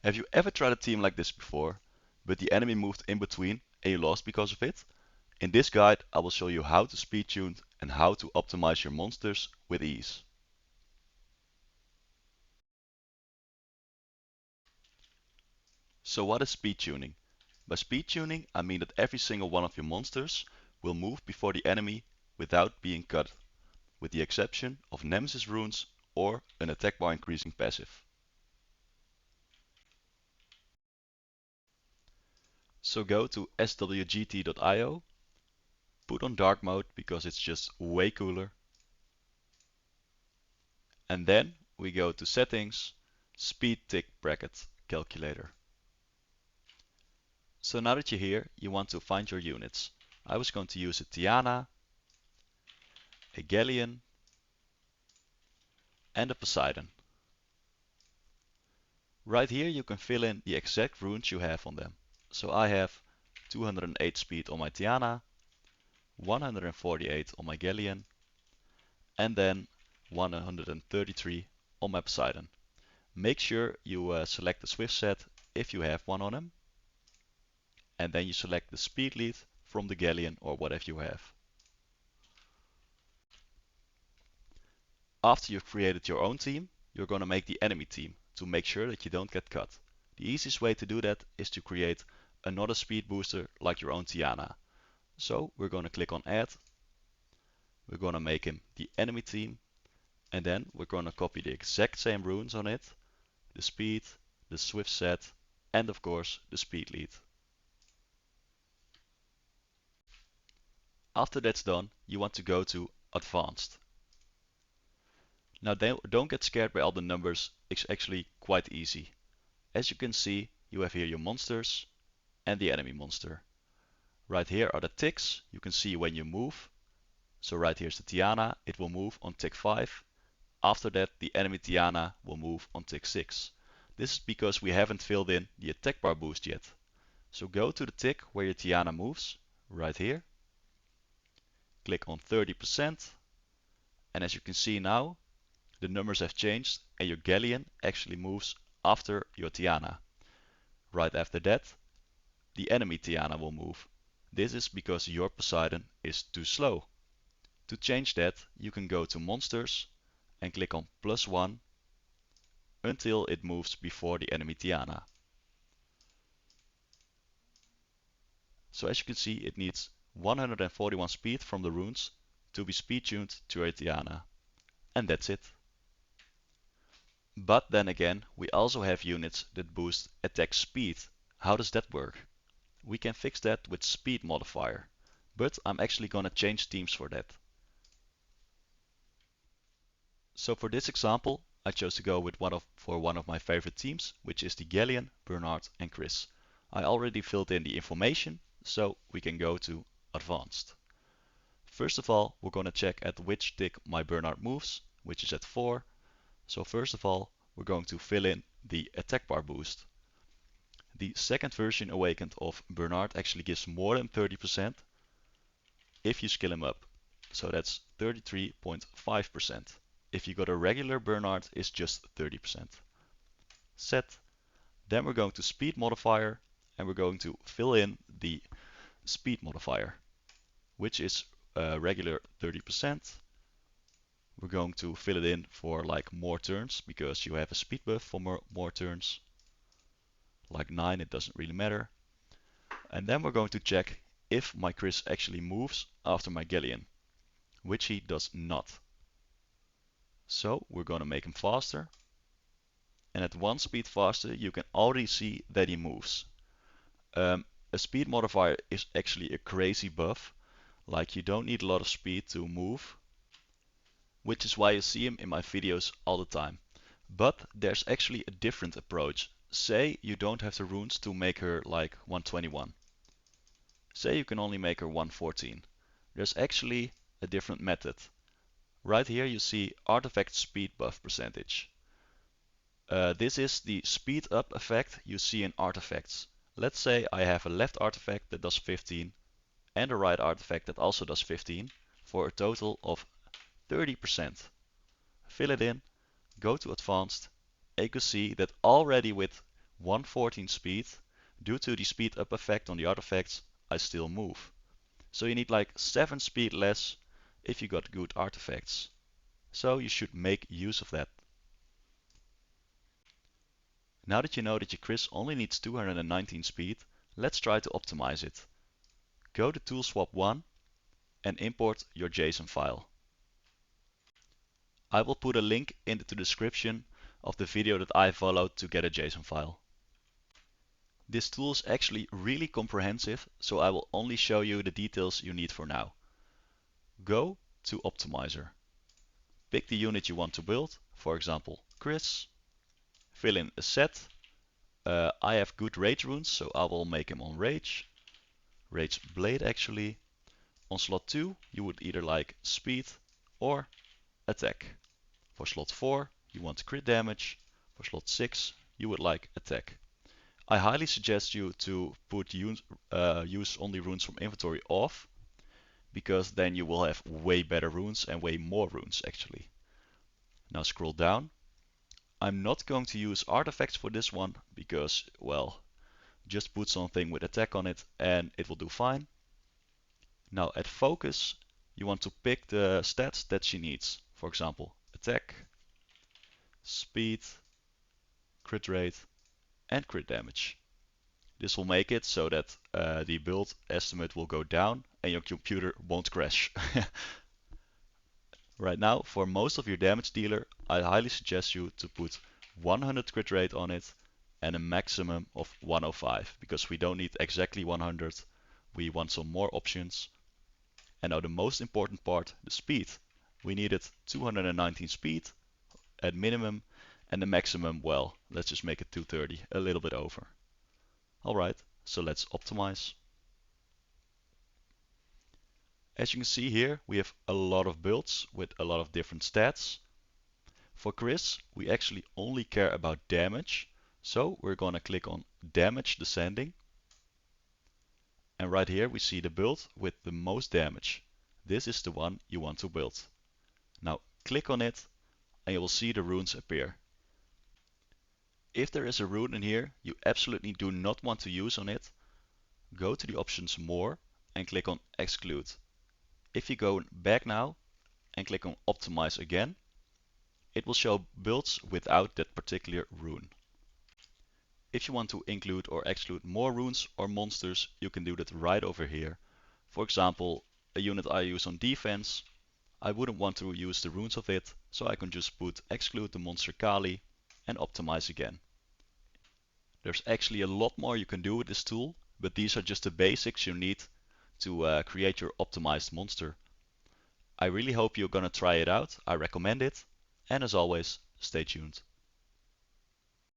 Have you ever tried a team like this before, but the enemy moved in between and you lost because of it? In this guide, I will show you how to speed tune and how to optimize your monsters with ease. So what is speed tuning? By speed tuning, I mean that every single one of your monsters will move before the enemy without being cut, with the exception of Nemesis runes or an attack bar increasing passive. So go to SWGT.io, put on dark mode because it's just way cooler, and then we go to settings, speed tick bracket calculator. So now that you're here, you want to find your units. I was going to use a Tiana, a Galleon, and a Poseidon. Right here you can fill in the exact runes you have on them. So I have 208 speed on my Tiana, 148 on my Galleon, and then 133 on my Poseidon. Make sure you select the Swift set if you have one on them, and then you select the speed lead from the Galleon or whatever you have. After you've created your own team, you're going to make the enemy team to make sure that you don't get cut. The easiest way to do that is to create another speed booster like your own Tiana. So we're going to click on add, we're going to make him the enemy team, and then we're going to copy the exact same runes on it, the speed, the swift set, and of course the speed lead. After that's done, you want to go to advanced. Now don't get scared by all the numbers, it's actually quite easy. As you can see, you have here your monsters and the enemy monster. Right here are the ticks, you can see when you move. So right here's the Tiana, it will move on tick 5. After that the enemy Tiana will move on tick 6. This is because we haven't filled in the attack bar boost yet. So go to the tick where your Tiana moves, right here. Click on 30%, and as you can see now, the numbers have changed and your Galleon actually moves after your Tiana. Right after that, the enemy Tiana will move. This is because your Poseidon is too slow. To change that, you can go to Monsters and click on +1 until it moves before the enemy Tiana. So as you can see, it needs 141 speed from the runes to be speed tuned to a Tiana. And that's it. But then again, we also have units that boost attack speed. How does that work? We can fix that with speed modifier, but I'm actually gonna change teams for that. So for this example, I chose to go with one of my favorite teams, which is the Galleon, Bernard, and Chris. I already filled in the information, so we can go to Advanced. First of all, we're going to check at which tick my Bernard moves, which is at 4. So first of all, we're going to fill in the attack bar boost. The second version awakened of Bernard actually gives more than 30% if you skill him up. So that's 33.5%. If you got a regular Bernard, it's just 30%. Set. Then we're going to speed modifier and we're going to fill in the speed modifier, which is regular 30%. We're going to fill it in for like more turns because you have a speed buff for more turns. Like 9, it doesn't really matter. And then we're going to check if my Chris actually moves after my Galleon, which he does not. So we're going to make him faster. And at 1 speed faster, you can already see that he moves. A speed modifier is actually a crazy buff. Like you don't need a lot of speed to move, which is why you see him in my videos all the time. But there's actually a different approach. Say you don't have the runes to make her like 121. Say you can only make her 114. There's actually a different method. Right here you see artifact speed buff percentage. This is the speed up effect you see in artifacts. Let's say I have a left artifact that does 15 and a right artifact that also does 15 for a total of 30%. Fill it in, go to advanced, and you can see that already with 114 speed. Due to the speed up effect on the artifacts, I still move. So you need like 7 speed less if you got good artifacts. So you should make use of that. Now that you know that your Chris only needs 219 speed, let's try to optimize it. Go to ToolSwap 1 and import your JSON file. I will put a link in the description of the video that I followed to get a JSON file. This tool is actually really comprehensive, so I will only show you the details you need for now. Go to Optimizer. Pick the unit you want to build, for example Chris. Fill in a set. I have good rage runes, so I will make him on rage. Rage blade actually. On slot 2 you would either like speed or attack. For slot 4 you want crit damage. For slot 6 you would like attack. I highly suggest you to put use only runes from inventory off, because then you will have way better runes and way more runes actually. Now scroll down. I'm not going to use artifacts for this one because, well, just put something with attack on it and it will do fine. Now at focus, you want to pick the stats that she needs. For example, attack, speed, crit rate, and crit damage. This will make it so that the build estimate will go down and your computer won't crash. Right now, for most of your damage dealer, I highly suggest you to put 100 crit rate on it and a maximum of 105, because we don't need exactly 100, we want some more options. And now the most important part, the speed. We needed 219 speed at minimum, and the maximum, well, let's just make it 230, a little bit over. Alright, so let's optimize. As you can see here, we have a lot of builds with a lot of different stats. For Chris, we actually only care about damage, so we're going to click on damage descending. And right here we see the build with the most damage. This is the one you want to build. Now click on it and you will see the runes appear. If there is a rune in here you absolutely do not want to use on it, go to the options More and click on Exclude. If you go back now and click on Optimize again, it will show builds without that particular rune. If you want to include or exclude more runes or monsters, you can do that right over here. For example, a unit I use on defense, I wouldn't want to use the runes of it, so I can just put exclude the monster Kali and optimize again. There's actually a lot more you can do with this tool, but these are just the basics you need to create your optimized monster. I really hope you're gonna try it out. I recommend it. And as always, stay tuned.